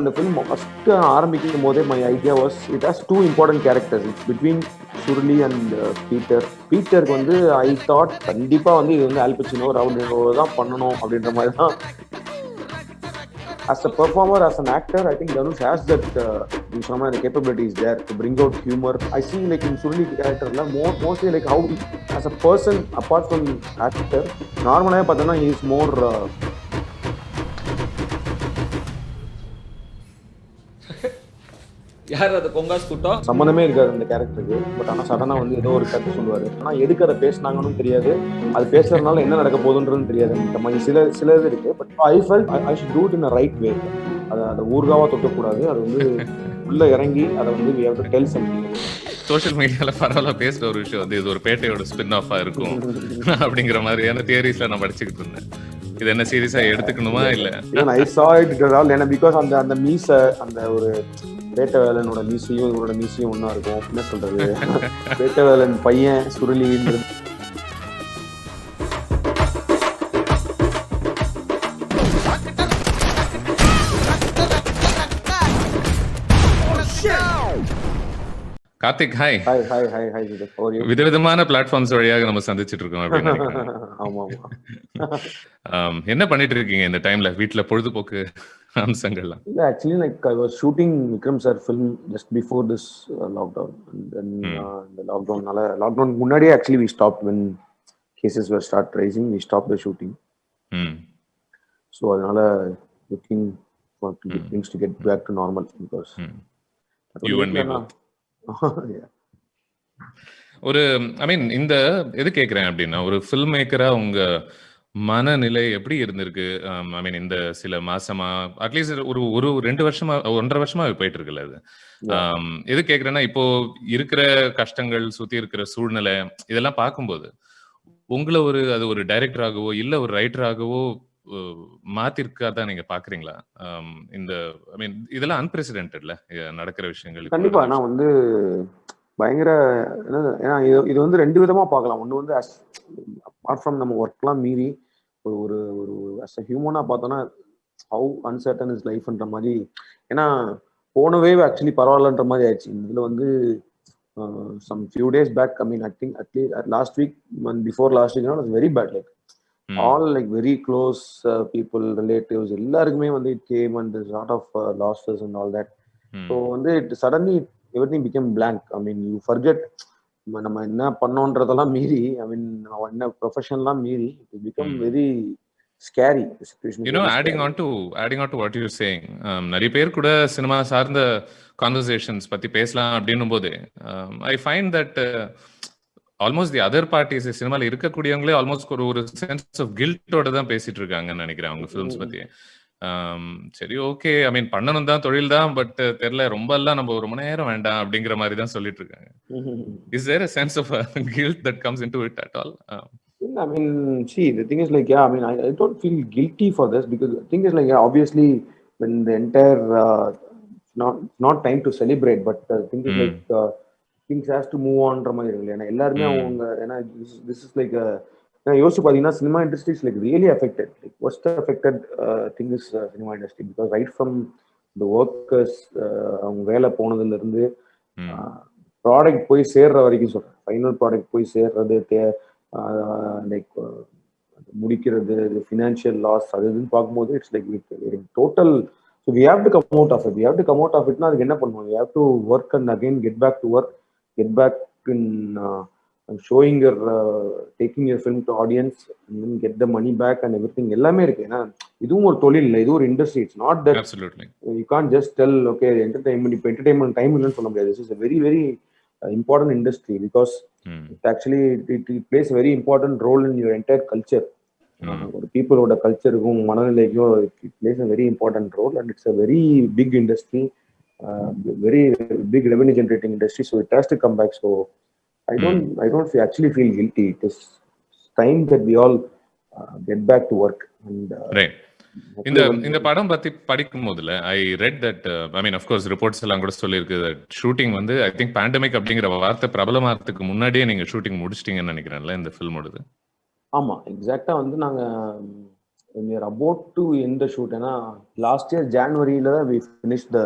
The film first ஆரம்பிக்கும் போதே my idea was it has two important characters. It's between Surli and Peter. பீட்டருக்கு வந்து I thought கண்டிப்பா வந்து இது வந்து ஆல் பச்சினோ ராபர்ட் டெனிரோ தான் பண்ணணும் அப்படின்ற மாதிரி தான். As a performer, as an actor, I think Dhanush has that the capabilities there to bring out humor. I see like in Surli character mostly like how as a person apart from actor, normally பார்த்தோன்னா he is more யார் அது கொங்காஸ் கூட்டம் சம்மந்தமே இருக்காது அந்த கேரக்டருக்கு. But ஆனால் சடனாக வந்து ஏதோ ஒரு கருத்து சொல்லுவார். ஆனால் எதுக்கு அதை பேசினாங்கன்னு தெரியாது, அது பேசுறதுனால என்ன நடக்க போகுதுன்றது தெரியாது. இந்த மாதிரி சில இது இருக்கு. But I felt I should do it in a right வே. அதை ஊர்காவா தொட்டக்கூடாது. அது வந்து உள்ள இறங்கி அதை வந்து we have to tell something. Social மீடியால பரவாயில்ல பேசுற ஒரு விஷயம் வந்து இது ஒரு பேட்டையோட ஸ்பின் ஆஃபா இருக்கும் அப்படிங்கிற மாதிரியான தியரிஸ்ல நான் படிச்சுக்கிட்டு இருந்தேன். இது என்ன சீரியஸா எடுத்துக்கணுமா இல்ல? I saw it ஏன்னா பிகாஸ் அந்த மீச அந்த ஒரு வேட்டவேலனோட மீசையும் இவரோட மீசையும் ஒன்னா இருக்கும். என்ன சொல்றது, வேட்டவேலன் பையன் சுருளின்றது. Karthik, hi. Hi hi hi hi Vivek, how are you? விதவிதமான பிளாட்ஃபார்ம்ஸ் வழியாக நம்ம சந்திச்சிட்டு இருக்கோம் அப்படின்னு நினைக்கிறேன். ஆமா ஆமா. என்ன பண்ணிட்டு இருக்கீங்க இந்த டைம்ல வீட்ல பொழுதுபோக்கு அம்சங்கள்லாம்? இல்ல actually like I was shooting Vikram sir film just before this lockdown. And then the lockdown முன்னாடியே actually we stopped when cases were start rising. We stopped the shooting. So அதனால looking for things to get back to normal because you and me both. Yeah. ஒரு ஐ மீன் இந்த எது கேக்குறேன் அப்படின்னா, ஒரு film மேக்கரா உங்க மனநிலை எப்படி இருந்திருக்கு? ஐ மீன் இந்த சில மாசமா அட்லீஸ்ட் ஒரு 2 வருஷமா 1.5 வருஷமா போயிட்டு இருக்குல்ல அது. எது கேக்குறேன்னா, இப்போ இருக்கிற கஷ்டங்கள், சுத்தி இருக்கிற சூழ்நிலை இதெல்லாம் பார்க்கும்போது உங்களை அது ஒரு டைரக்டராகவோ இல்ல ஒரு ரைட்டராகவோ மாத்திருக்காதா நீங்க பாக்குறீங்களா? இந்த ஐ மீன் இதெல்லாம் அன்பிரசிடென்டட்ல நடக்கிற விஷயங்கள். கண்டிப்பா நான் வந்து பயங்கர ஏன்னா இது வந்து 2 விதமா பார்க்கலாம். ஒண்ணு வந்து அப்பார்ட் ஃப்ரம் நம்ம ஒர்க்லாம் மீறி ஒரு அஸ் அ ஹியூமனா பார்த்தோன்னா ஹவு அன்சர்டன் இஸ் லைஃப்ன்ற மாதிரி. ஏன்னா போன வேவ் ஆக்சுவலி பரவாயில்லன்ற மாதிரி ஆயிடுச்சு. இதுல வந்து some few days back, I mean I think at least last week and before last week, it was very bad. Like all like very close people, relatives, எல்லாருக்குமே வந்து it came and there's a lot of losses and all that. So வந்து suddenly everything became blank. I mean you forget நம்ம என்ன பண்ணோன்றதெல்லாம் மீறி, I mean என்ன ப்ரொஃபஷன்லாம் மீறி it become very scary. The situation is adding on to what you're saying, நிறைய பேர் கூட cinema சார்ந்த கான்வர்சேஷன்ஸ் பத்தி பேசலாம் அப்படின்னும் போது I find that almost the other parties சினிமால இருக்கக்கூடியவங்களே ஆல்மோஸ்ட் ஒரு சென்ஸ் ஆஃப் கில்ட்டோட தான் பேசிட்டு இருக்காங்கன்னு நினைக்கிறேன் அவங்க ஃபிலிம்ஸ் பத்தி. சரி ஓகே, ஐ மீன் பண்ணணும் தான், தொழில் தான், பட் தெரியல ரொம்ப எல்லாம் நம்ம ரொம்ப நேரம் வேண்டாம் அப்படிங்கிற மாதிரி தான் சொல்லிட்டு இருக்காங்க. Is there a sense of guilt that comes into it at all? I mean, see, the thing is like, yeah, I mean, I don't feel guilty for this because the thing is like, yeah, obviously, when the entire, not time to celebrate, but the thing is like, things has to move on. ஏன்னா எல்லாருமே அவங்க ஏன்னா this is like யோசிச்சு பார்த்தீங்கன்னா cinema industry is like really affected. Like first affected thing is cinema industry because right from the workers அவங்க வேலை போனதுல இருந்து ப்ராடக்ட் போய் சேர்ற வரைக்கும் சொல்றேன். ஃபைனல் ப்ராடக்ட் போய் சேர்றது, லைக் முடிக்கிறது, ஃபினான்ஷியல் லாஸ் அது இதுன்னு பார்க்கும்போது it's like total. So we have to come out of it. We have to come out of இட்னா அதுக்கு என்ன பண்ணுவோம்? We have to work and again get back to work, get back in showing your taking your film to audience and then get the money back and everything எல்லாமே இருக்கு. ஏன்னா இதுவும் ஒரு தொழில் இல்லை, இது ஒரு industry. It's not that you can't just tell okay entertainment இப்போ entertainment டைம் இல்லைன்னு சொல்ல முடியாது. This is a very very important industry because it actually it plays a very important role in your entire culture. ஒரு பீப்புளோட கல்ச்சருக்கும் மனநிலைக்கும் it plays a very important role and it's a very big industry, very big revenue generating industry, so it has to come back. So I don't actually feel guilty. It is time that we all get back to work. And right. இந்த படம் பத்தி படிக்கும் போதுல I read that I mean of course reports எல்லாம் கூட சொல்லியிருக்கு that shooting வந்து I think pandemic அப்படிங்கிற வார்த்தை பிரபலமாகிறதுக்கு முன்னாடியே நீங்க ஷூட்டிங் முடிச்சிட்டீங்கன்னு நினைக்கிறேன்ல இந்த ஃபில்மோடது. ஆமா, எக்ஸாக்டா வந்து நாங்க when we are about to end the shoot, ஏன்னா last year January we finished the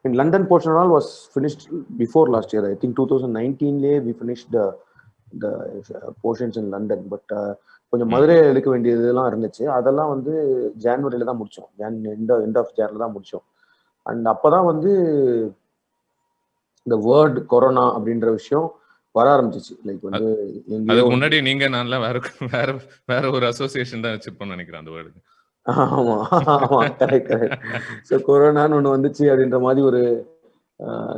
in London portion all was finished before last year. I think 2019 we finished the portions in London, but கொஞ்சம் மதுரை எடுக்க வேண்டியதெல்லாம் இருந்துச்சு. அதெல்லாம் வந்து ஜான்வரியில தான் முடிச்சோம். End of ஜான்ல தான் முடிச்சோம். அண்ட் அப்பதான் வந்து இந்த வேர்ட் கொரோனா அப்படின்ற விஷயம் வர ஆரம்பிச்சிச்சு. லைக் வந்து அதுக்கு முன்னாடி நீங்க நல்லா வேற ஒரு அசோசியேஷன் தான் வச்சிருப்போம்னு நினைக்கிறேன் அந்த வேர்டு. ஆமா ஆமா கரெக்ட் கரெக்ட். ஸோ கொரோனான்னு ஒன்று வந்துச்சு அப்படின்ற மாதிரி ஒரு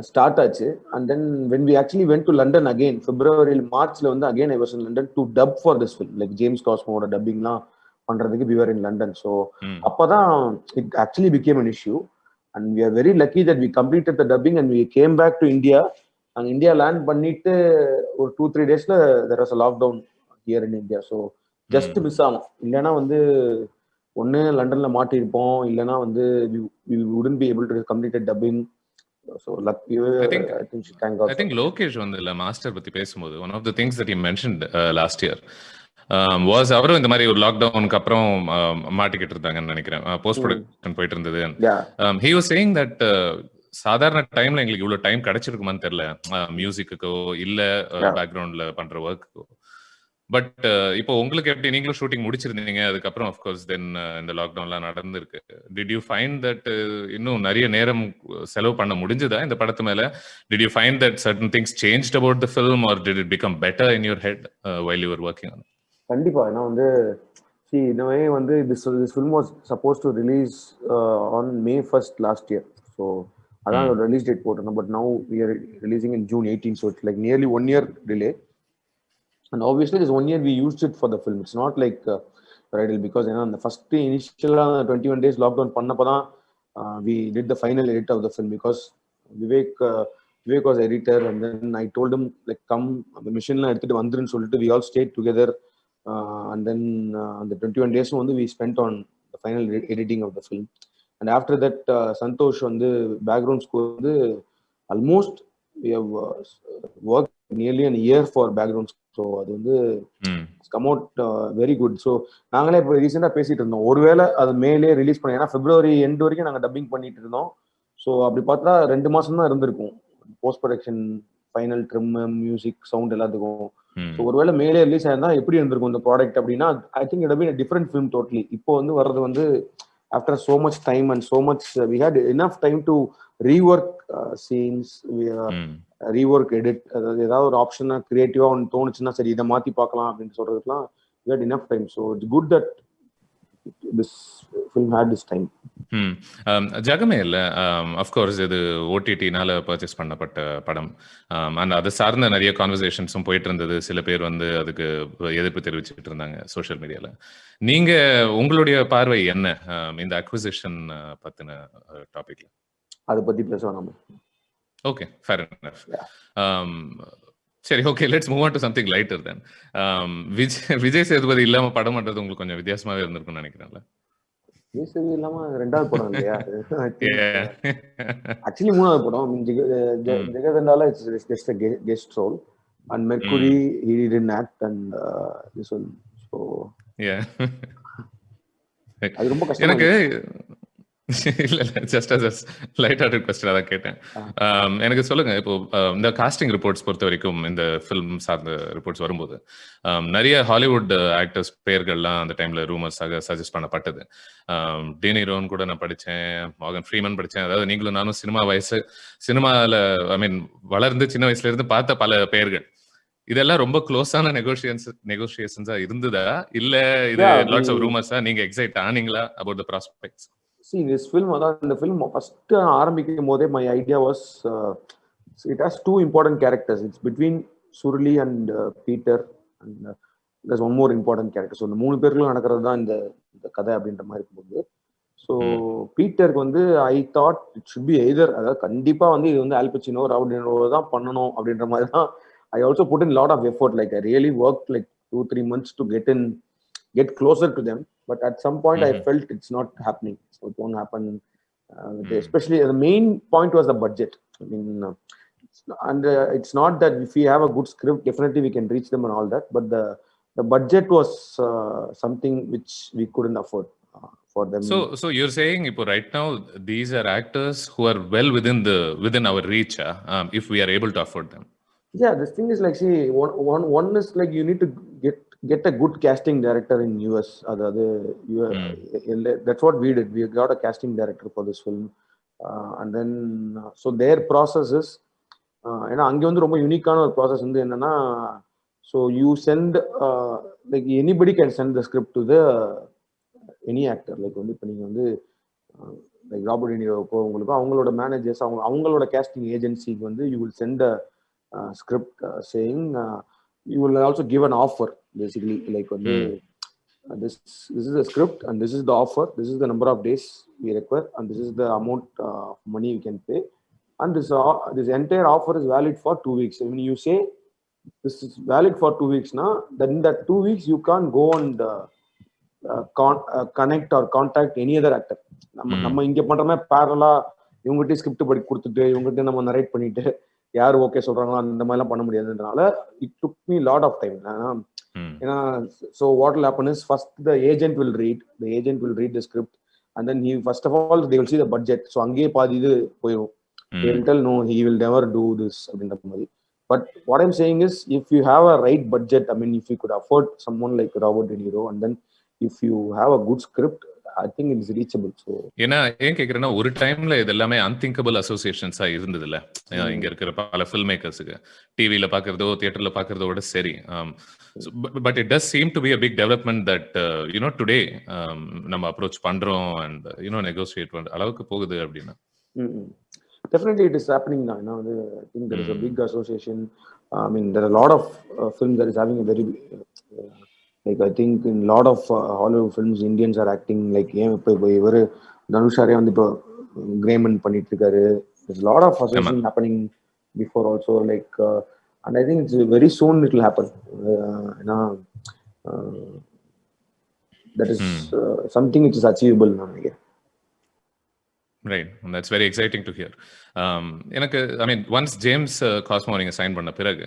ஸ்டார்ட் ஆச்சு. And then when we actually went to London again February மார்ச்ல வந்து again I was in London to dub for this film. Like James காஸ்மோட டப்பிங்லாம் பண்றதுக்கு we were in London. So அப்பதான் it actually became an issue. And we are very lucky that we completed the dubbing and we came back to India. And India land பண்ணிட்டு ஒரு 2-3 daysல there was a lockdown here in India. So just miss ஆகும். இல்லைன்னா வந்து ஒன்று லண்டன்ல மாட்டிருப்போம், இல்லைன்னா வந்து we wouldn't be able to complete dubbing. So lucky. I think Lokesh வந்து இல்ல மாஸ்டர் பத்தி பேசும்போது one of the things that he mentioned last year was அவரும் இந்த மாதிரி ஒரு லாக்டவுனுக்கு அப்புறம் மாட்டிக்கிட்டு இருந்தாங்கன்னு நினைக்கிறேன். போஸ்ட் ப்ரொடக்ஷன் போயிட்டு இருந்தது. he was saying that சாதாரண டைம்ல எங்களுக்கு இவ்வளவு டைம் கிடைச்சிருக்குமான்னு தெரியல மியூசிக்குக்கோ இல்ல பேக்ரவுண்ட்ல பண்ற ஒர்க்குக்கோ. பட் இப்போ உங்களுக்கு எப்படி, நீங்களும் ஷூட்டிங் முடிச்சிருந்தீங்க, அதுக்கப்புறம் ஆஃப்கோர்ஸ் தென் இந்த லாக்டவுன்லாம் நடந்திருக்கு. டிட் யூ ஃபைண்ட் தட் இன்னும் நிறைய நேரம் செலவு பண்ண முடிஞ்சதா இந்த படத்து மேல? Did you find that certain things changed about the film or did it become better in your head while you were working on it? கண்டிப்பா. ஏன்னா வந்து இந்த வே வந்து this film was supposed to release on May 1st last year. So அதான் release date போட்டிருந்தோம். But now we are releasing in June 18, so it's like nearly 1 year delay. And obviously this 1 year we used it for the film. It's not like bridal, because the first initial 21 days lockdown pannapadan we did the final edit of the film, because Vivek was editor, and then I told him like come the machine la edutittu vandrunu solittu we all stayed together, and then the 21 days we spent on the final editing of the film. And after that Santosh on the background score almost we have worked nearly a year for background score. So அது வந்து come out very good. So நாங்களே இப்போ ரீசெண்டாக பேசிட்டு இருந்தோம், ஒருவேளை அது மேலே ரிலீஸ் பண்ணி, ஏன்னா பிப்ரவரி எண்ட் வரைக்கும் நாங்கள் டப்பிங் பண்ணிட்டு இருந்தோம். ஸோ அப்படி பார்த்தா 2 மாசம் தான் இருந்திருக்கும் post production, final trim, music, sound எல்லாத்துக்கும். ஸோ ஒருவேளை மேலே ரிலீஸ் ஆயிருந்தா எப்படி இருந்திருக்கும் இந்த ப்ராடக்ட் அப்படின்னா, I think it been a different film totally. இப்போ வந்து வர்றது வந்து after so much time and so much we had enough time to rework scenes, rework edit, அதாவது ஏதாவது ஒரு ஆப்ஷனா கிரியேட்டிவா ஒன்று தோணுச்சுன்னா சரி இதை மாத்தி பார்க்கலாம் அப்படின்னு சொல்றதுக்குலாம் we had enough time. So it's good that this film had this time. Jagame இல்ல அஃப்கோர்ஸ் இது ஓடிடினால பர்ச்சேஸ் பண்ணப்பட்ட படம். அண்ட் அது சார்ந்த நிறைய கான்வர்சேஷன்ஸும் போயிட்டு இருந்தது. சில பேர் வந்து அதுக்கு எதிர்ப்பு தெரிவிச்சுட்டு இருந்தாங்க சோஷியல் மீடியால. நீங்க உங்களுடைய பார்வை என்ன இந்த அக்விசிஷன் பத்தின டாபிக்ல? அதை பத்தி பேசுவோம் நம்ம. Okay, fair enough. சரி, okay, let's move on to something lighter then. Vijay Sethupathi இல்லாம படம் பண்றது உங்களுக்கு கொஞ்சம் வித்தியாசமாவே இருந்திருக்கும்னு நினைக்கிறேன்ல. விஜய் சேதுபதி இல்லாம 2வது படம் இல்லையா? ஆக்சுவலி 3வது படம். ஜெகதண்டால it's just a guest role, and Mercury he didn't act, and this one, so yeah. அது ரொம்ப கஷ்டம் எனக்கு. இல்ல just as light hearted question அதான் கேட்டேன். எனக்கு சொல்லுங்க, இப்போ இந்த காஸ்டிங் ரிப்போர்ட்ஸ் பொறுத்த வரைக்கும் இந்த ஃபிலிம் சார்ந்த ரிப்போர்ட்ஸ் வரும்போது நிறைய ஹாலிவுட் ஆக்டர்ஸ் பெயர்கள்லாம் அந்த டைம்ல ரூமர்ஸாக சஜஸ்ட் பண்ணப்பட்டது. டேனிரோன் கூட நான் படித்தேன், மார்கன் ஃப்ரீமன் படித்தேன். அதாவது நீங்களும் நானும் சினிமாவில் ஐ மீன் வளர்ந்து சின்ன வயசுல இருந்து பார்த்த பல பெயர்கள். இதெல்லாம் ரொம்ப க்ளோஸான நெகோசியேஷன்ஸா இருந்ததா இல்ல இது லாட்ஸ் ஆஃப் ரூமர்ஸா? நீங்க எக்ஸைட் ஆனீங்களா about the prospects? See, this film, இந்த film first ஆரம்பிக்கும் போதே my idea was it has 2 important characters. It's between Surli and Peter, and there's one more important character. So இந்த 3 பேருக்குள்ள நடக்கிறது தான் இந்த கதை அப்படின்ற மாதிரி இருக்கும்போது, ஸோ பீட்டருக்கு வந்து I thought it should be either, அதாவது கண்டிப்பா வந்து இது வந்து ஆல் பச்சினோ, ராபர்ட் டெ நிரோ தான் பண்ணணும் அப்படின்ற மாதிரி தான். I also put in lot of effort, like I really worked like 2-3 months to get closer to them. But at some point I felt it's not happening, so it won't happen. Especially the main point was the budget. I mean, it's not that if we have a good script, definitely we can reach them and all that, but the budget was something which we couldn't afford. for them. So you're saying இப்போ right now these are actors who are well within our reach, if we are able to afford them. Yeah, this thing is like, see, one is like you need to get a good casting director in US. That's what we did. We got a casting director for this film, and then so their process is, ஏன்னா அங்கே வந்து ரொம்ப யூனிக்கான ஒரு process வந்து என்னன்னா, so you send like anybody can send the script to the any actor. Like வந்து இப்போ நீங்கள் வந்து லைக் ராபர்ட் டினிரோக்கோ உங்களுக்கும் அவங்களோட மேனேஜர்ஸ் அவங்களோட கேஸ்டிங் ஏஜென்சிக்கு வந்து you will send a script saying you will also give an offer basically, like this is the script and this is the offer, this is the number of days we require and this is the amount of money you can pay, and this entire offer is valid for 2 weeks. When you say this is valid for 2 weeks now, then in that 2 weeks you can't go and connect or contact any other actor. நம்ம இங்க பண்ற மாதிரி பேரலா இவங்ககிட்ட script படி கொடுத்துட்டு இவங்ககிட்ட நம்ம narrate பண்ணிட்டு யார் ஓகே சொல்றாங்களோ அந்த மாதிரிலாம் பண்ண முடியாதுன்றனால it took me lot of time. ஏன்னா so what will happen is first the agent will read the script and then he first of all they will see the budget. So அங்கேயே பாதி இது போயிடும். They will tell no, he will never do this அப்படின்ற மாதிரி. But what I'm saying is, if you have a right budget, I mean, if you could afford someone like Robert De Niro, and then if you have a good script, I think it's reachable. So ஏன்னா ஏன் கேக்குறேன்னா, ஒரு டைம்ல இது எல்லாமே unthinkable அசோசியேஷன்ஸா இருந்தது இல்ல இங்க இருக்கிற பல ஃபில்ம் மேக்கர்ஸுக்கு. டிவில பாக்குறதோ தியேட்டர்ல பாக்குறதோ விட சரி. But it does seem to be a big development that today நம்ம அப்ரோச் பண்றோம் அண்ட் நெகோசியேட் பண்ற அளவுக்கு போகுது அப்படின்னா. Definitely it is happening now. I think there is a big association. I mean, there are a lot of films that is having a very like, I think in a lot of Hollywood films Indians are acting like இப்போ இவர் தனுஷாரே வந்து இப்போ கிரேமன் பண்ணிட்டு இருக்காரு. There's a lot of association happening before also, like and I think it's very soon it will happen. That is something which is achievable now, I guess. Right, and that's very exciting to hear. எனக்கு ஐ மீன் once James Cosmo நீங்க sign பண்ண பிறகு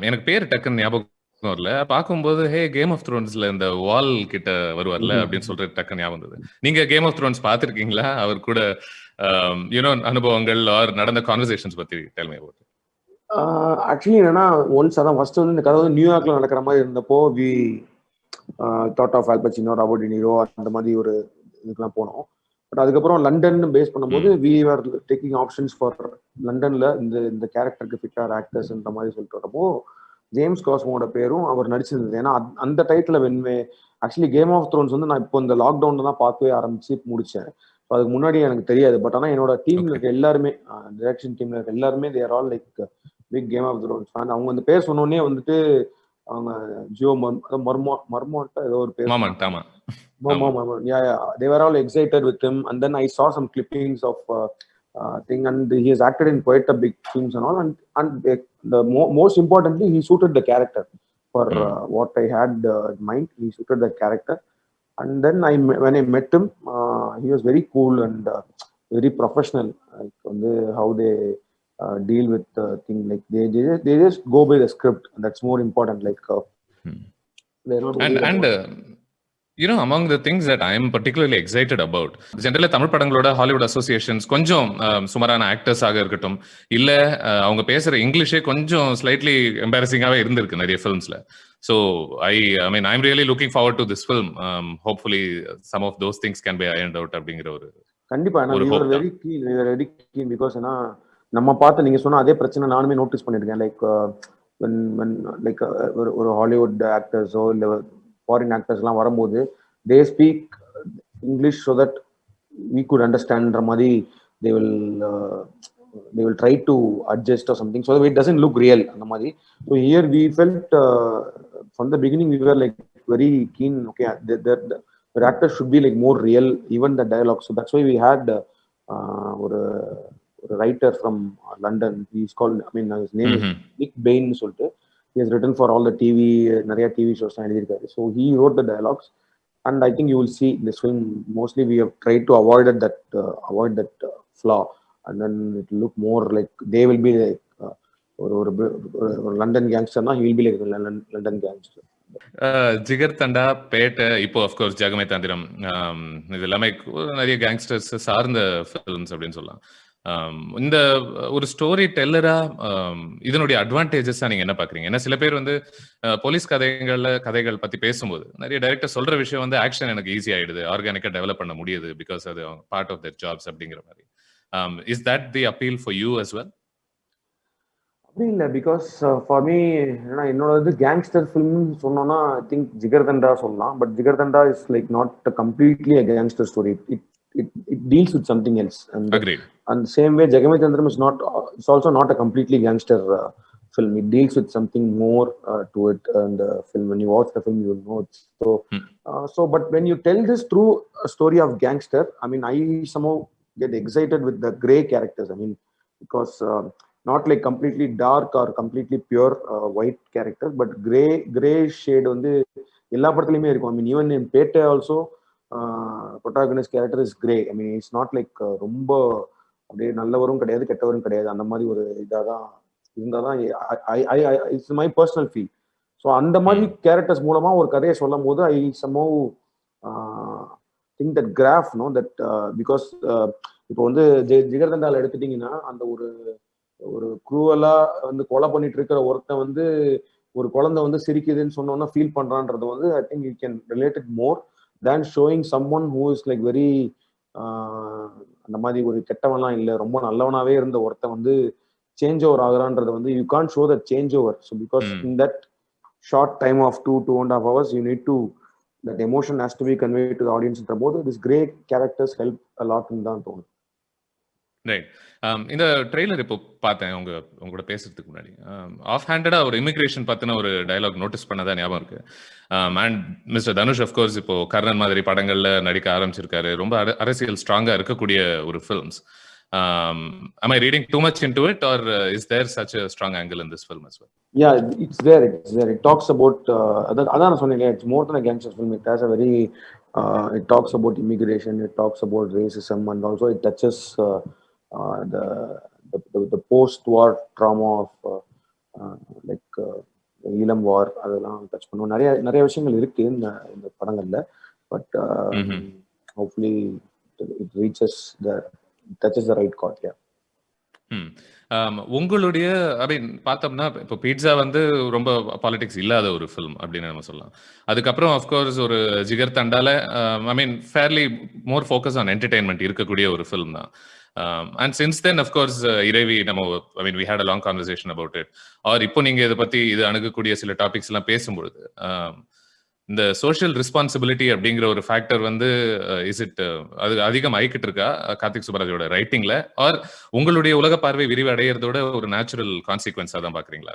எனக்கு பேர் டக்குன்னு ஞாபகம் வரல. பார்க்கும்போது ஹே கேம் ஆஃப் த்ரோன்ஸ்ல இந்த வால் கிட்ட வருவார்ல அப்படின்னு சொல்றது டக்குன்னு ஞாபகம் வந்தது. நீங்க கேம் ஆஃப் த்ரோன்ஸ் பார்த்திருக்கீங்களா? அவர் கூட அனுபவங்கள் ஆர் நடந்த கான்வர்சேஷன்ஸ் பத்தி டெல் மீ அபௌட். ஆக்சுவலி என்னன்னா, ஒன்ஸ் அதான் ஃபர்ஸ்ட் வந்து இந்த கதை வந்து நியூயார்க்ல நடக்கிற மாதிரி இருந்தப்போ we thought of Al Pacino, Robert De Niro அந்த மாதிரி ஒரு இதுக்கெல்லாம் போனோம். பட் அதுக்கப்புறம் லண்டன் பேஸ் பண்ணும்போது we are taking options for லண்டன்ல இந்த கேரக்டருக்கு ஃபிட்டார் ஆக்டர்ஸ் இந்த மாதிரி சொல்லிட்டு வரப்போ ஜேம்ஸ் காஸ்மோட பேரும் அவர் நடிச்சிருந்தது. ஏன்னா அந்த டைட்டில் வென்வே ஆக்சுவலி கேம் ஆஃப் த்ரோன்ஸ் வந்து நான் இப்போ இந்த லாக்டவுன்ல தான் பார்க்கவே ஆரம்பிச்சு முடிச்சேன். ஸோ அதுக்கு முன்னாடி எனக்கு தெரியாது. பட் ஆனால் என்னோட டீம்ல இருக்க எல்லாருமே, டைரக்ஷன் டீம்ல இருக்க எல்லாருமே they are all like big Game of Thrones fan. அவங்க அந்த பேர் சொன்னோடனே வந்துட்டு அவங்க ஜியோ மர்மோட்டா ஏதோ ஒரு பேர், they were all excited with him, and then I saw some clippings of thing, and he has acted in quite a big films and all, and the most importantly he suited the character for what I had in mind. He suited the character, and then when I met him, he was very cool and very professional, like how they deal with thing, like they just go by the script, and that's more important, like among the things that I am particularly excited about, generally Tamil படங்களோட Hollywood associations கொஞ்சம் சுமாரான actors ஆக இருக்கட்டும், இல்ல அவங்க பேசுற இங்கிலீஷே கொஞ்சம் slightly எம்பாரசிங்காவே இருந்திருக்கு நிறைய ஃபிலிம்ஸ்ல. So I mean I'm really looking forward to this film. Hopefully some of those things can be ironed out அப்படிங்கிற ஒரு கண்டிப்பா. we were very keen because நம்ம பார்த்து நீங்க சொன்ன அதே பிரச்சனை நானுமே நோட்டீஸ் பண்ணிருக்கேன். லைக் when like ஒரு ஹாலிவுட் ஆக்டர்ஸோ இல்ல ஃபாரின் ஆக்டர்ஸ்லாம் வரும்போது they speak English so that we could understand மாதிரி they will try to adjust or something so that it doesn't look real அந்த மாதிரி. So here we felt from the beginning we were like very keen, okay, the actors should be like more real, even the dialogue. So that's why we had ஒரு writer from London. He's called, I mean his name is Nick Bain சொல்லிட்டு. He has written for all the நிறைய TV shows எழுதியிருக்காரு. So he wrote the dialogues, and I think you will see this film mostly we have tried to avoid that flaw, and then it will look more like they will be like ஒரு London gangster na, he will be like a London gangster. ஜிகர் தண்டா, பேட்டை, இப்போ of course ஜெகமே தந்திரம், இது எல்லாமே நிறைய gangsters சார்ந்த films அப்படின்னு சொல்லலாம். இந்த ஒரு ஸ்டோரி டெல்லரா இதனுடைய அட்வான்டேஜஸா நீங்க என்ன பாக்குறீங்க? ஏன்னா சில பேர் வந்து போலீஸ் கதைகள் பத்தி பேசும்போது நிறைய டைரக்டர் சொல்ற விஷயம் வந்து ஆக்ஷன் எனக்கு ஈஸி ஆயிடுது, ஆர்கானிக்கா டெவலப் பண்ண முடியுது, பிகாஸ் அது பார்ட் ஆஃப் தேர் ஜாப்ஸ் அப்படிங்கிற மாதிரி. Is that the appeal for you as well? அப்படி இல்லை, பிகாஸ் ஃபார் மீ ஏன்னா என்னோட வந்து கேங்ஸ்டர் ஃபிலிம்னு சொன்னோன்னா ஐ திங்க் ஜிகர்தண்டா சொல்லலாம். But jigarthanda is like not completely a gangster story. It deals with something else. And same way Jagame Chandram is not, it's also not a completely gangster film. It deals with something more to it in the film. When you watch the film you will know it. So but when you tell this through a story of gangster, I mean I somehow get excited with the gray characters. I mean because not like completely dark or completely pure white characters, but gray shade வந்து எல்லா படத்துலயுமே இருக்கும். I mean even in Pete also protagonist character is gray. I mean it's not like ரொம்ப அப்படியே நல்லவரும் கிடையாது கெட்டவரும் கிடையாது, அந்த மாதிரி ஒரு இதாக தான் இருந்தால் தான் it's my personal feel. So அந்த மாதிரி கேரக்டர்ஸ் மூலமா ஒரு கதையை சொல்லும் போது ஐ somehow think that graph know that because இப்போ வந்து ஜிகர்தண்டால எடுத்துட்டீங்கன்னா அந்த ஒரு ஒரு குரூவலா வந்து கொலை பண்ணிட்டு இருக்கிற ஒருத்தன் வந்து ஒரு குழந்தை வந்து சிரிக்குதுன்னு சொன்னோன்னா ஃபீல் பண்றான்றது வந்து I think you can relate it more than showing someone who is like very அந்த மாதிரி ஒரு கெட்டவன்லாம் இல்லை, ரொம்ப நல்லவனாவே இருந்த ஒருத்தன் வந்து சேஞ்ச் ஓவர் ஆகுறான்றது வந்து you can show that change over. So because in that short time of 2.5 hours you need to, that emotion has to be conveyed to the audience. போது this great characters help a lot in தான் தோணும். Right. இந்த trailer இப்போ பார்த்தேன் உங்களோட பேசுறதுக்கு முன்னாடி. Of ஹேண்டடா ஒரு இமிகிரேஷன் பத்தின ஒரு டயலாக் நோட்டீஸ் பண்ணதா ஞாபகம் இருக்கு. அண்ட் மிஸ்டர் தனுஷ் அஃப்கோர்ஸ் இப்போ கர்ணன் மாதிரி படங்கள்ல நடிக்க ஆரம்பிச்சிருக்காரு. ரொம்ப அரசியல் ஸ்ட்ராங்கா இருக்கக்கூடிய ஒரு films. Am I reading too much into it, or is there such a strong angle in this film as well? Yeah, it's there. It talks about அதான் சொன்னேன், it's more than a gangster film. It has a very it talks about immigration, it talks about racism, and also it touches the post-war trauma of like Eelam வார், அதெல்லாம் touch பண்ணுவோம். நிறைய விஷயங்கள் இருக்கு இந்த படங்கள்ல. But hopefully it reaches touches the right chord. Yeah. உங்களுடைய ஐ மீன் பார்த்தோம்னா இப்போ பீட்சா வந்து ரொம்ப பாலிடிக்ஸ் இல்லாத ஒரு ஃபிலிம் அப்படின்னு நம்ம சொல்லலாம். அதுக்கப்புறம் அஃப்கோர்ஸ் ஒரு ஜிகர் தண்டால I mean fairly more focus on entertainment இருக்கக்கூடிய ஒரு ஃபிலிம் தான். And since then of course Iraivi நம்ம I mean we had a long conversation about it. Or இப்போ நீங்க இதை பத்தி இது அணுகக்கூடிய சில டாபிக்ஸ் எல்லாம் பேசும்பொழுது இந்த சோஷியல் ரெஸ்பான்சிபிலிட்டி அப்படிங்கிற ஒரு ஃபேக்டர் வந்து இஸ் இட் அது அதிகம் ஆயிக்கிட்டு இருக்கா கார்த்திக் சுப்பராஜோட ரைட்டிங்ல, ஆர் உங்களுடைய உலக பார்வை விரிவடைகிறதோட ஒரு நேச்சுரல் கான்சிக்வன்ஸா தான் பாக்குறீங்களா?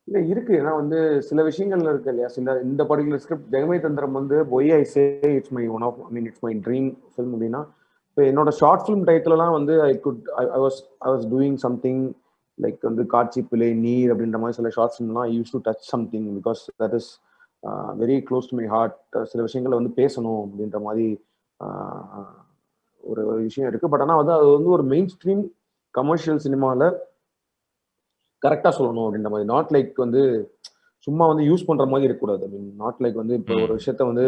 இல்ல இருக்கு. ஏன்னா வந்து சில விஷயங்கள்ல இருக்கு இல்லையா, இந்த பர்டிகுலர் ஸ்கிரிப்ட் ஜெகமே தந்திரம் வந்து why I say it's my one of I mean it's my dream film அப்படின்னா, இப்போ என்னோட ஷார்ட் ஃபிலிம் டைட்டிலெலாம் வந்து I was doing something like வந்து காட்சி பிழை நீர் அப்படின்ற மாதிரி சில ஷார்ட் ஃபிலிம்லாம் I use to touch something because that is very close to my heart. சில விஷயங்களை வந்து பேசணும் அப்படின்ற மாதிரி ஒரு விஷயம் இருக்கு. பட் ஆனால் வந்து அது வந்து ஒரு மெயின் ஸ்ட்ரீம் கமர்ஷியல் சினிமாவில் கரெக்டாக சொல்லணும் அப்படின்ற மாதிரி, நாட் லைக் வந்து சும்மா வந்து யூஸ் பண்ணுற மாதிரி இருக்கக்கூடாது. ஐ மீன் நாட் லைக் வந்து இப்போ ஒரு விஷயத்த வந்து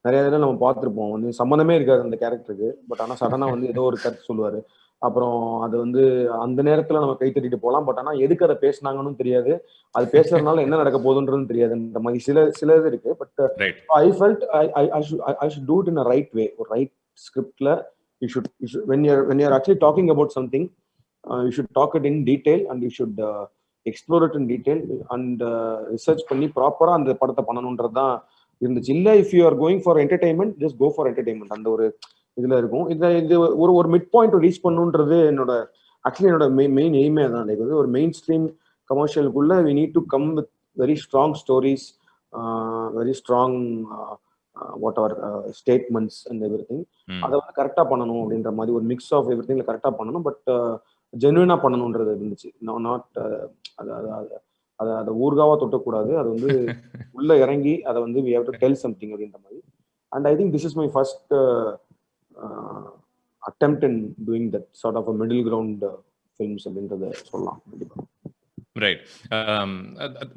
நிறைய இதில் நம்ம பார்த்துருப்போம், வந்து சம்மந்தமே இருக்காது அந்த கேரக்டருக்கு, பட் ஆனால் சடனாக வந்து ஏதோ ஒரு கருத்து சொல்லுவார், அப்புறம் அது வந்து அந்த நேரத்தில் நம்ம கை தட்டிட்டு போகலாம், பட் ஆனால் எதுக்கு அதை பேசினாங்கன்னு தெரியாது, அது பேசுறதுனால என்ன நடக்க போகுதுன்றது தெரியாது. இந்த மாதிரி சில இது இருக்கு. But I felt I should do it in a right way. ஒரு ரைட் ஸ்கிரிப்ட்ல you should when you're actually talking about something, you should talk it in detail and you should explore it in detail and research பண்ணி ப்ராப்பரா அந்த படத்தை பண்ணணுன்றது தான் இருந்துச்சு. இல்லை if you are going for entertainment just go for entertainment அந்த ஒரு இதுல இருக்கும். இது ஒரு மிட் பாயிண்ட் ரீச் பண்ணுன்றது என்னோட ஆக்சுவலி என்னோட மெயின் எய்மே தான். லைக் வந்து ஒரு மெயின் ஸ்ட்ரீம் கமர்ஷியலுக்குள்ள we need to come with very strong stories, very strong whatever statements and everything. அதை வந்து கரெக்டாக பண்ணணும் அப்படின்ற மாதிரி ஒரு மிக்ஸ் ஆஃப் எவ்ரி திங்ல கரெக்டாக பண்ணணும், பட் ஜென்யூனா பண்ணணுன்றது இருந்துச்சு. நாட் அதை ஊர்காவா தொட்டக்கூடாது, அது வந்து உள்ள இறங்கி அதை வந்து we have to tell something அப்படின்ற மாதிரி. And I think this is my first attempt in doing that sort of a middle ground films அப்படின்றத சொல்லலாம். கண்டிப்பா ரைட்.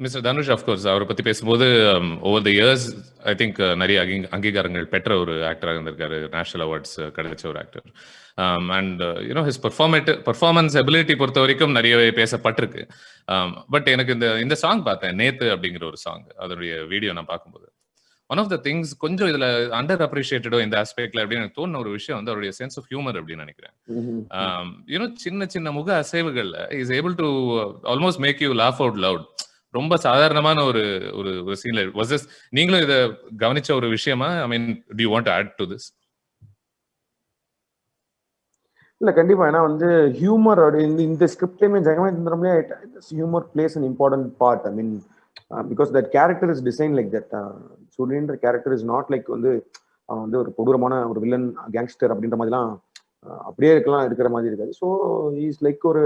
மிஸ்டர் தனுஷ் அஃப்கோர்ஸ் அவரை பத்தி பேசும்போது over the years I think நிறைய அங்கீகாரங்கள் பெற்ற ஒரு ஆக்டராக இருந்திருக்காரு. நேஷனல் அவார்ட்ஸ் கிடைச்ச ஒரு actor. And you know his performance ability பொறுத்த வரைக்கும் நிறையவே பேசப்பட்டிருக்கு. பட் எனக்கு இந்த சாங் பார்த்தேன், நேத்து அப்படிங்கிற ஒரு சாங். அதோடைய வீடியோ நான் பார்க்கும்போது ஒன் ஆஃப் த திங்ஸ் கொஞ்சம் இதுல அண்டர் அப்ரிஷியேட்டடோ இந்த ஆஸ்பெக்ட்ல அப்படின்னு எனக்கு தோணுன ஒரு விஷயம் வந்து அவருடைய சென்ஸ் ஆஃப் ஹியூமர் அப்படின்னு நினைக்கிறேன். யூனோ சின்ன சின்ன முக அசைவுகள்ல is able to almost make you laugh out loud. ரொம்ப சாதாரணமான ஒரு ஒரு சீன்ல வாஸ் நீங்களும் இதை கவனிச்ச ஒரு விஷயமா? I mean do you want to add to this? இல்ல கண்டிப்பா. ஏன்னா வந்து ஹியூமர் இந்த ஸ்கிரிப்ட்லயுமே ஜெகமே தந்திரம்லயே humour plays an important part. I mean because that character is design like that. சூரியன்ற கேரக்டர் இஸ் நாட் லைக் வந்து அவன் வந்து ஒரு கொடூரமான ஒரு வில்லன் கேங்ஸ்டர் அப்படின்ற மாதிரிலாம் அப்படியே இருக்கிற மாதிரி இருக்காது. ஸோ இஸ் லைக் ஒரு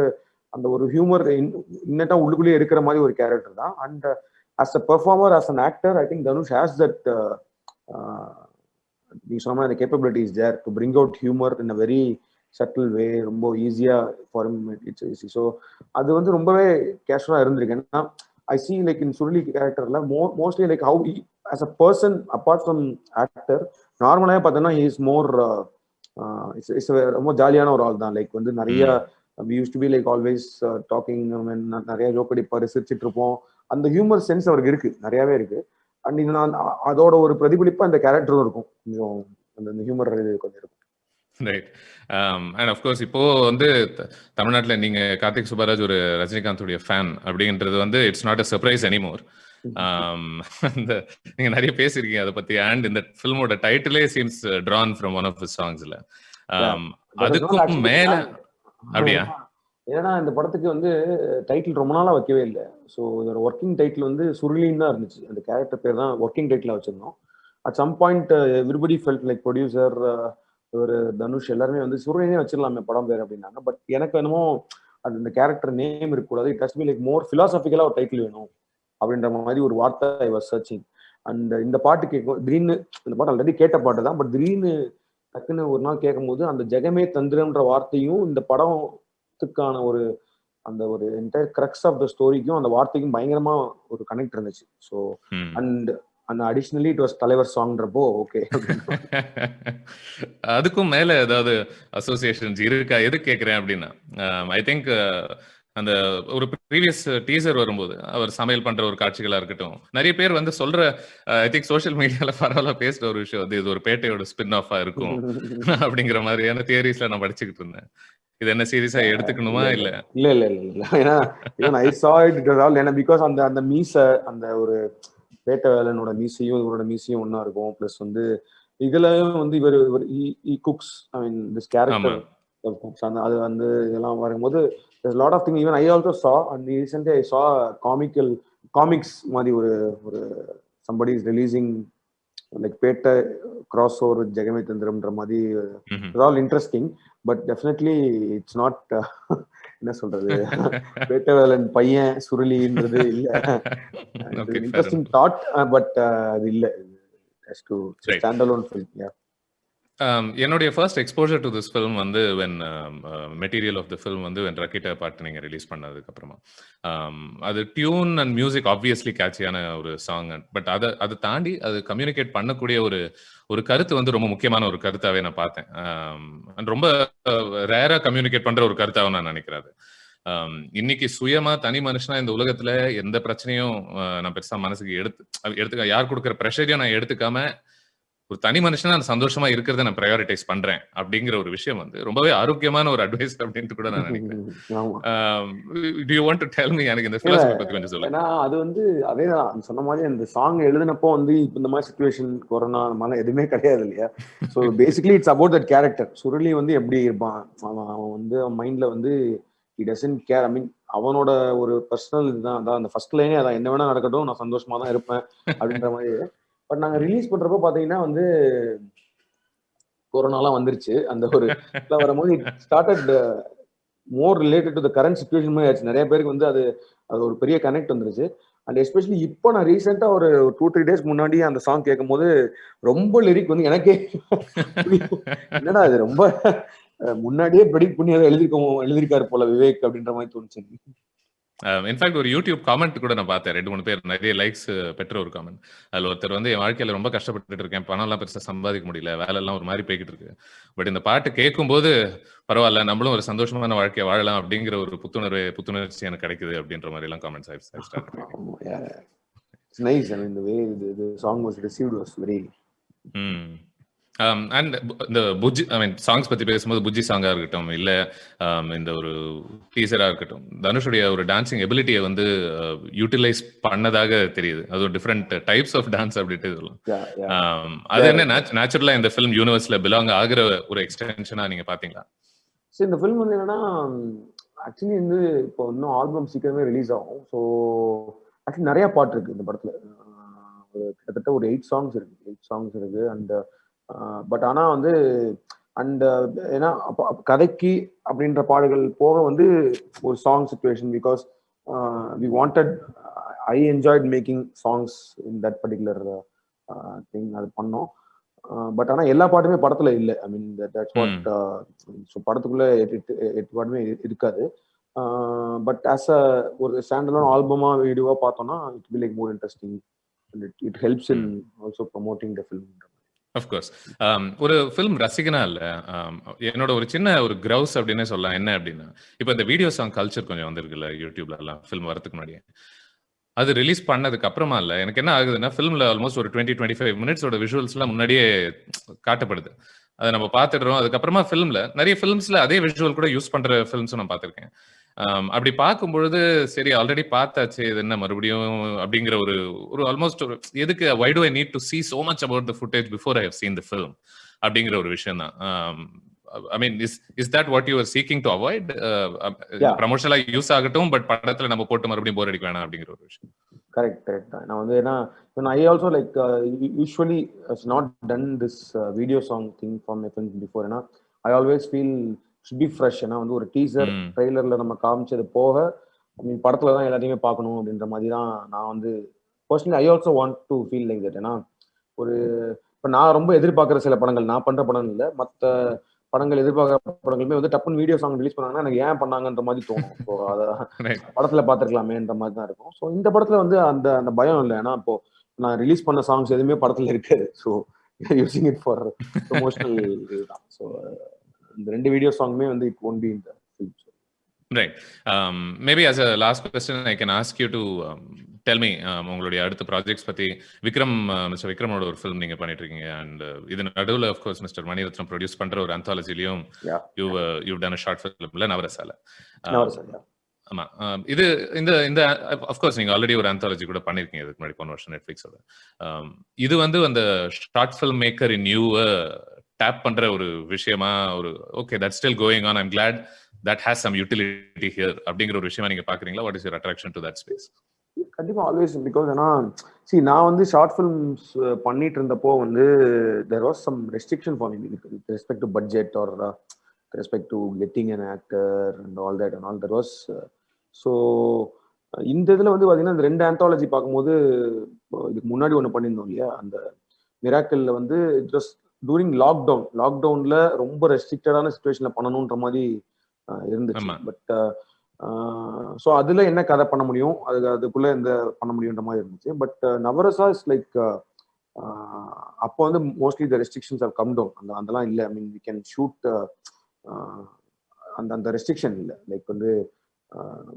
அந்த ஒரு ஹியூமர் இன்னட்டா உள்ளுக்குள்ளேயே இருக்கிற மாதிரி ஒரு கேரக்டர் தான். And as a performer, as an actor, I think Dhanush has that நீ சொன்ன அந்த capability is there to bring out humour in a very subtle way. ரொம்ப ஈஸியா ஃபார் இட்ஸ் ஈஸி. ஸோ அது வந்து ரொம்பவே கேஷுவலா இருந்திருக்கு. ஏன்னா I see like in Surali character mostly like how he as a person apart from actor normally pathana he is more it's a ரொம்ப ஜாலியான ஒரு ஆள் தான். லைக் வந்து நிறைய we used to be like always talking, நிறைய joke அடிப்பாரு, சிரிச்சிட்டு இருப்போம். அந்த ஹியூமர் சென்ஸ் அவருக்கு இருக்கு, நிறையவே இருக்கு. அண்ட் அதோட ஒரு பிரதிபலிப்பா அந்த கேரக்டரும் இருக்கும். கொஞ்சம் அந்த ஹியூமர் கொஞ்சம் இருக்கும். ரைட். அண்ட் அஃப்கோர்ஸ் இப்போ வந்து தமிழ்நாட்டில் நீங்க கார்த்திக் சுப்பராஜ் ஒரு ரஜினிகாந்தோடைய ஃபேன் அப்படின்றது வந்து it's not a surprise anymore. நீங்க நிறைய பேசிருக்கீங்க அதை பத்தி. அண்ட் இந்த ஃபில்மோட டைட்டிலே seems drawn from one of the சாங்ஸ்ல. அதுக்கும் மேல அப்படியா? ஏன்னா இந்த படத்துக்கு வந்து டைட்டில் ரொம்ப நாளா வைக்கவே இல்லை. ஸோ இதோட ஒர்க்கிங் டைட்டில் வந்து சுருளின்னு தான் இருந்துச்சு. அந்த கேரக்டர் பேர் தான் ஒர்க்கிங் டைட்டில் வச்சிருந்தோம். At some point everybody felt like producer ஒரு தனுஷ் எல்லாருமே வந்து சுருளினே வச்சிடலாமே படம் பேர் அப்படின்னாங்க. பட் எனக்கு என்னமோ அது இந்த கேரக்டர் நேம் இருக்கக்கூடாது, it has be like more பிலாசபிக்கலா ஒரு டைட்டில் வேணும் அப்படின்ற மாதிரி ஒரு வார்த்தை ஐ வாஸ் சர்ச்சிங். அண்ட் இந்த பாட்டு கேட்கும் திடீர்னு, இந்த பாட்டு ஆல்ரெடி கேட்ட பாட்டு தான், பட் திடீர்னு டக்குன்னு ஒரு நாள் கேட்கும்போது அந்த ஜெகமே தந்திரம்ன்ற வார்த்தையும் இந்த படத்துக்கான ஒரு அந்த ஒரு என்டையர் கிரக்ஸ் ஆஃப் த ஸ்டோரிக்கும் அந்த வார்த்தைக்கும் பயங்கரமா ஒரு கனெக்ட் இருந்துச்சு. So and additionally it was தலைவர் சாங்ன்றப்போ ஓகே. அதுக்கும் மேல ஏதாவது அசோசியேஷன்ஸ் இருக்கா? எது கேட்கிறேன் அப்படின்னா, ஐ திங்க் அந்த ஒரு ப்ரீவியஸ் டீசர் வரும்போது அவர் சமையல் பண்ற ஒரு காட்சிகளா இருக்கட்டும், நிறைய பேர் வந்து சொல்ற ஐ திங்க் சோஷியல் மீடியால பரவாயில்ல பேசுற ஒரு விஷயம் வந்து இது ஒரு பேட்டையோட ஸ்பின் ஆஃபா இருக்கும் அப்படிங்கிற மாதிரியான தியரிஸ்ல நான் படிச்சுக்கிட்டு இருந்தேன். இது என்ன சீரியஸா எடுத்துக்கணுமா? இல்ல இல்ல இல்ல இல்ல இல்ல ஏன்னா I saw it it was all ஏன்னா பிகாஸ் அந்த மீச அந்த ஒரு பேட்ட வேலனோட மீசையும் இவரோட மீசையும் ஒன்னா இருக்கும். பிளஸ் வந்து இதுலயும் வந்து இவர் cooks, I mean this character அது வந்து இதெல்லாம் வரும்போது there's a lot of things even I also saw, and recently I saw comics மாதிரி ஒரு somebody is releasing like Petta cross over with Jagame தந்திரம்ன்ற மாதிரி. It's all interesting, but definitely it's not என்ன சொல்றது பேட்டவேலன் பையன் சுருளின்றது இல்ல. இன்ட்ரெஸ்டிங் தாட், பட் அது இல்ல. Stand alone film. என்னுடைய first exposure to this film வந்து when material of the film வந்து வென் ரக்கிட்ட பாட்டு நீங்கள் ரிலீஸ் பண்ணதுக்கு அப்புறமா அது டியூன் அண்ட் மியூசிக் ஆப்வியஸ்லி கேட்சியான ஒரு சாங். பட் அதை தாண்டி அது கம்யூனிகேட் பண்ணக்கூடிய ஒரு கருத்து வந்து ரொம்ப முக்கியமான ஒரு கருத்தாவே நான் பார்த்தேன். ரொம்ப ரேரா கம்யூனிகேட் பண்ற ஒரு கருத்தாவும் நான் நினைக்கிறேன். இன்னைக்கு சுயமா தனி மனுஷனா இந்த உலகத்துல எந்த பிரச்சனையும் நான் பெருசா மனசுக்கு எடுத்துக்க யார் கொடுக்குற ப்ரெஷரையும் நான் எடுத்துக்காம ஒரு தனி மனுஷனா நான் சந்தோஷமா இருக்கிறத நான் ப்ரையாரிட்டைஸ் பண்றேன் அப்படிங்கிற ஒரு விஷயம் வந்து ரொம்பவே ஆரோக்கியமான ஒரு அட்வைஸ் அப்படின்ட்டு கூட நான் நினைக்கிறேன். Do you want to tell me எனக்கு இந்த philosophy பத்தி கொஞ்சம் சொல்லுங்க. ஏன்னா அது வந்து அதேதான் சொன்ன மாதிரி அந்த சாங் எழுதினப்போ வந்து இந்த மாதிரி சிச்சுவேஷன் கொரோனா மாதிரி எதுவுமே கிடையாது இல்லையா. So basically it's about that character. Suruli வந்து எப்படி இருப்பான், அவன் வந்து மைண்ட்ல வந்து he doesn't care. I mean அவனோட ஒரு பர்சனல் இதுதான். அதான் அந்த ஃபர்ஸ்ட் லைனே அதான், என்ன வேணா நடக்கட்டும் நான் சந்தோஷமா தான் இருப்பேன் அப்படின்ற மாதிரி. பட் நாங்க ரிலீஸ் பண்றப்போ பாத்தீங்கன்னா வந்து கொரோனாலாம் வந்துருச்சு. அந்த ஒரு வரும்போது it started more related to the current situation மாதிரி ஆச்சு. நிறைய பேருக்கு வந்து அது ஒரு பெரிய கனெக்ட் வந்துருச்சு. அண்ட் எஸ்பெஷலி இப்போ நான் ரீசெண்டா ஒரு 2-3 டேஸ் முன்னாடி அந்த சாங் கேட்கும் போது ரொம்ப லிரிக் வந்து எனக்கே என்னடா அது ரொம்ப முன்னாடியே ப்ரெடிக்ட் பண்ணி அதை எழுதிருக்காரு போல விவேக் அப்படின்ற மாதிரி தோணுச்சு. இன்ஃபேக்ட் ஒரு யூடியூப் காமெண்ட் கூட நான் பார்த்தேன். 2, 3 பேர் நிறைய லைக்ஸ் பெற்ற ஒரு காமெண்ட். அதுல ஒருத்தர் வந்து, "என் வாழ்க்கையில ரொம்ப கஷ்டப்பட்டுட்டு இருக்கேன். பணம்லாம் பெருசா சம்பாதிக்க முடியல. வேலைலாம் ஒரு மாரி போய்க்கிட்டு இருக்கு. பட் இந்த பாட்டு கேட்கும்போது, பரவால்ல நம்மளும் ஒரு சந்தோஷமான வாழ்க்கைய வாழலாம்." அப்படிங்கிற ஒரு புத்துணர்ச்சி எனக்கு கிடைக்குது அப்படின்ற மாரிலாம் comments I started reading. Yeah, it's nice. I mean, the way the song was received was very. And இந்த புஜ்ஜி சாங்ஸ் பத்தி பேசும்போது புஜ்ஜி சாங்கா இருக்கட்டும், இல்ல இந்த ஒரு டீசரா இருக்கட்டும், தனுஷுடைய ஒரு டான்சிங் எபிலிட்டியை வந்து யூட்டிலைஸ் பண்ணதாக தெரியுது. அது ஒரு டிஃப்ரெண்ட் டைப்ஸ் ஆஃப் டான்ஸ் அப்படின்ட்டு சொல்லலாம். அது என்ன நேச்சுரலா இந்த ஃபிலிம் யூனிவர்ஸ்ல பிலாங் ஆகுற ஒரு எக்ஸ்டென்ஷனா நீங்க பாத்தீங்களா? சரி, இந்த ஃபிலிம் வந்து என்னன்னா, ஆக்சுவலி வந்து இப்போ இன்னும் ஆல்பம் சீக்கிரமே ரிலீஸ் ஆகும். ஸோ ஆக்சுவலி நிறைய பாட்டு இருக்கு இந்த படத்துல. கிட்டத்தட்ட ஒரு 8 சாங்ஸ் இருக்கு. அண்ட் பட் ஆனா வந்து அண்ட் ஏன்னா கதைக்கு அப்படின்ற பாடல்கள் போக வந்து ஒரு song situation, because we wanted, I enjoyed making songs in that particular thing. அது பண்ணோம். பட் ஆனா எல்லா பாட்டுமே படத்துல இல்லை. I mean that's what. So படத்துக்குள்ள 8 பாட்டுமே இருக்காது. பட் ஆஸ் அ ஒரு ஸ்டாண்டலோன் ஆல்பமா வீடியோவா பார்த்தோம்னா it be like more interesting. It helps in also promoting the film. Of course. ஒரு ஃபிலிம் ரசிகனா இல்ல, என்னோட ஒரு சின்ன ஒரு கிரவுஸ் அப்படின்னே சொல்லலாம். என்ன அப்படின்னா, இப்போ இந்த வீடியோ சாங் கல்ச்சர் கொஞ்சம் வந்திருக்குல்ல யூடியூப்ல எல்லாம், ஃபிலிம் வரதுக்கு முன்னாடியே. அது ரிலீஸ் பண்ணதுக்கு அப்புறமா இல்ல, எனக்கு என்ன ஆகுதுன்னா, ஃபிலிம்ல ஆல்மோஸ்ட் ஒரு 20-25 மினிட்ஸோட விஷுவல்ஸ்லாம் முன்னாடியே காட்டப்படுது. அதை நம்ம பார்த்துடுறோம். அதுக்கப்புறமா ஃபிலிம்ல நிறைய ஃபிலிம்ஸ்ல அதே விஷுவல் கூட யூஸ் பண்ற ஃபிலிம்ஸும் நான் பார்த்திருக்கேன். அப்படி பார்க்கும்பொழுது சரி ஆல்ரெடி பார்த்தாச்சு, இது என்ன மறுபடியும் அப்படிங்கிற ஒரு ஒரு ஆல்மோஸ்ட் ஒரு எதுக்கு, why do I need to see so much about the footage before I have seen the film அப்படிங்கிற ஒரு விஷயம் தான். I mean, is that what you are seeking to avoid? ப்ரமோஷனலா யூஸ் ஆகட்டும், பட் படத்துல நம்ம போட்டு மறுபடியும் போர் அடிக்க வேணாம் அப்படிங்கிற ஒரு விஷயம். கரெக்ட். நான் வந்து ஏன்னா I also like usually has not done this video song thing for my films before. ஏன்னா I always feel should be fresh. ஏன்னா வந்து ஒரு டீசர் ட்ரெய்லர்ல நம்ம காமிச்சது போக ஐ மீன் படத்துல தான் எல்லாத்தையுமே பார்க்கணும் அப்படின்ற மாதிரி தான் நான் வந்து personally I also want to feel like that. ஏன்னா ஒரு இப்போ நான் ரொம்ப எதிர்பார்க்குற சில படங்கள், நான் பண்ற படங்கள் இல்லை, மற்ற படங்கள் எதிர்பார்க்குற படங்களுமே வந்து டப்புன்னு வீடியோ சாங் ரிலீஸ் பண்ணாங்கன்னா எனக்கு ஏன் பண்ணாங்கன்ற மாதிரி தோணும். ஸோ அதை படத்துல பார்த்துருக்கலாமேன்ற மாதிரி தான் இருக்கும். ஸோ இந்த படத்துல வந்து அந்த அந்த பயம் இல்லை. ஏன்னா இப்போ நான் ரிலீஸ் பண்ண சாங்ஸ் எதுவுமே படத்துல இருக்காது. So using it for promotional இதுதான். ஸோ இந்த 2 வீடியோ சாங்குமே வந்து it won't be in the film. Right. Maybe as a last question, I can ask you to tell me உங்களுடைய அடுத்த ப்ராஜெக்ட்ஸ் பத்தி. மிஸ்டர் விக்ரமோட ஒரு ஃபிலிம் நீங்க பண்ணிட்டு இருக்கீங்க, அண்ட் இது நடுவில் of course mister Mani Ratnam produce பண்ற ஒரு அந்தாலஜிலையும் you've done a short film இல்ல, நவரசால. ஆமா, இது இந்த இந்த ஆஃப் கோர்ஸ் நீங்க ஆல்ரெடி ஒரு அந்தாலஜி கூட பண்ணிருக்கீங்க இதுக்கு முன்னாடி போன வருஷம் நெட்ஃபிளிக்ஸோட. இது வந்து அந்த short film maker in YouTube பண்ற ஒரு விஷயமா, ஒரு okay that still going on, I'm glad that has some utility here அப்படிங்கிற ஒரு விஷயமா நீங்க பாக்குறீங்களா? what is your attraction to that space? கண்டிப்பா ஆல்வேஸ், பிகாஸ் ஏன்னா நான் வந்து ஷார்ட் ஃபிலிம்ஸ் பண்ணிட்டு இருந்தப்போ வந்து there was some restriction for me with respect to budget or with respect to getting an actor and all that and all that was so இந்த இதுல வந்து பாத்தீங்கன்னா இந்த 2 ஆந்தாலஜி பார்க்கும்போது, இதுக்கு முன்னாடி ஒண்ணு பண்ணியிருந்தோம் இல்லையா, அந்த மிராக்கிள்ல வந்து இட் வாஸ் டூரிங் லாக்டவுன்ல ரொம்ப ரெஸ்ட்ரிக்டடான சிச்சுவேஷன்ல பண்ணணும்ன்ற மாதிரி இருந்துச்சு. பட் ஸோ அதுல என்ன கதை பண்ண முடியும், அதுக்குள்ள எந்த பண்ண முடியுன்ற மாதிரி இருந்துச்சு. பட் நவரசா இஸ் லைக் அப்போ வந்து mostly the restrictions have come down. அதெல்லாம் இல்லை. I mean we can shoot, அந்த ரெஸ்ட்ரிக்ஷன் இல்லை. லைக் வந்து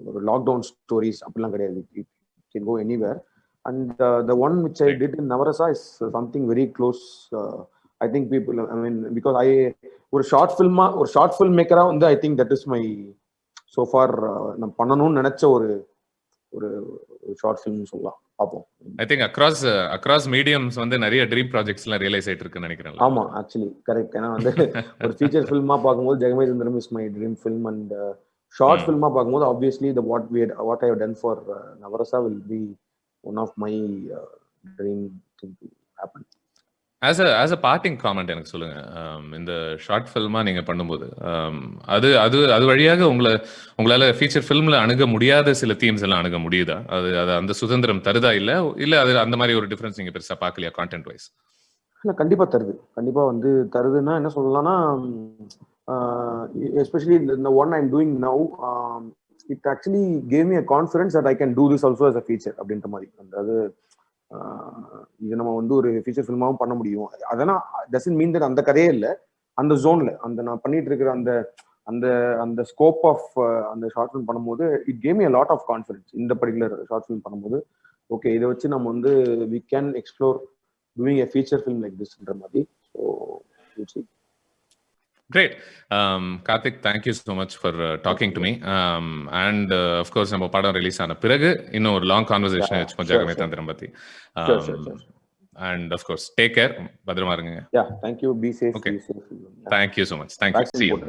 ஒரு லாக்டவுன் ஸ்டோரிஸ் அப்படிலாம் கிடையாது. It can go anywhere. And the one which I did in Navarasa is something very close. I think people, I mean because ஒரு short film மேக்கரா வந்து I think that is my so for நான் பண்ணணும்னு நினைச்ச ஒரு ஒரு ஷார்ட் ஃபிலிம் சொல்லலாம். பார்ப்போம். ஐ திங்க் அக்ராஸ் மீடியம்ஸ் வந்து நிறைய ட்ரீம் ப்ராஜெக்ட்ஸ்லாம் ரியலைஸ் ஆயிட்டு இருக்குன்னு நினைக்கிறேன். ஆமா, ஆக்சுவலி கரெக்ட். ஏன்னா வந்து ஒரு ஃபீச்சர் ஃபில்மா பார்க்கும்போது Jagame Sundaram is my dream film, and short ஃபில்மா பார்க்கும்போது obviously the what I have done for Navarasa will be one of my dream thing to happen. As a parting comment எனக்கு சொல்லுங்க, இந்த ஷார்ட் ஃபில்மா நீங்க பண்ணும்போது அது அது அது வழியாக உங்களால ஃபீச்சர் ஃபில்ம்ல அணுக முடியாத சில தீம்ஸ் எல்லாம் அணுக முடியுதா? அது அந்த சுதந்திரம் தருதா? இல்ல அது அந்த மாதிரி ஒரு டிஃபரன்ஸ் நீங்க பெருசா பார்க்கலையா கான்டென்ட் வைஸ்? இல்லை, கண்டிப்பா தருது. கண்டிப்பா வந்து தருதுன்னா என்ன சொல்லலாம்னா, எஸ்பெஷலி இந்த one I'm doing now, it actually gave me a confidence that I can do this also as a feature அப்படின்ற மாதிரி. அதாவது இது நம்ம வந்து ஒரு ஃபீச்சர் ஃபில்மாவும் பண்ண முடியும். அதெல்லாம் டசன்ட் மீன் தட் அந்த கதையே இல்லை, அந்த ஜோன்ல அந்த நான் பண்ணிட்டு இருக்கிற அந்த அந்த அந்த ஸ்கோப் ஆஃப் அந்த ஷார்ட் ஃபிலிம் பண்ணும்போது it came me a lot of confidence. இந்த பர்டிகுலர் ஷார்ட் ஃபிலிம் பண்ணும்போது ஓகே இதை வச்சு நம்ம வந்து we can explore doing a feature film like this ன்ற மாதிரி. So we'll see. Great. Karthik, thank you so much for talking to me. And of course, நம்ம படம் ரிலீஸ் ஆன பிறகு இன்னும் ஒரு லாங் கான்வர்சேஷன் வச்சுப்போம் ஜெகமே தந்திரம் பத்தி. And of course, take care. பத்திரமா இருங்க. Yeah, thank you. Be safe. Okay. Be safe. Thank you so much. Thank you. See you.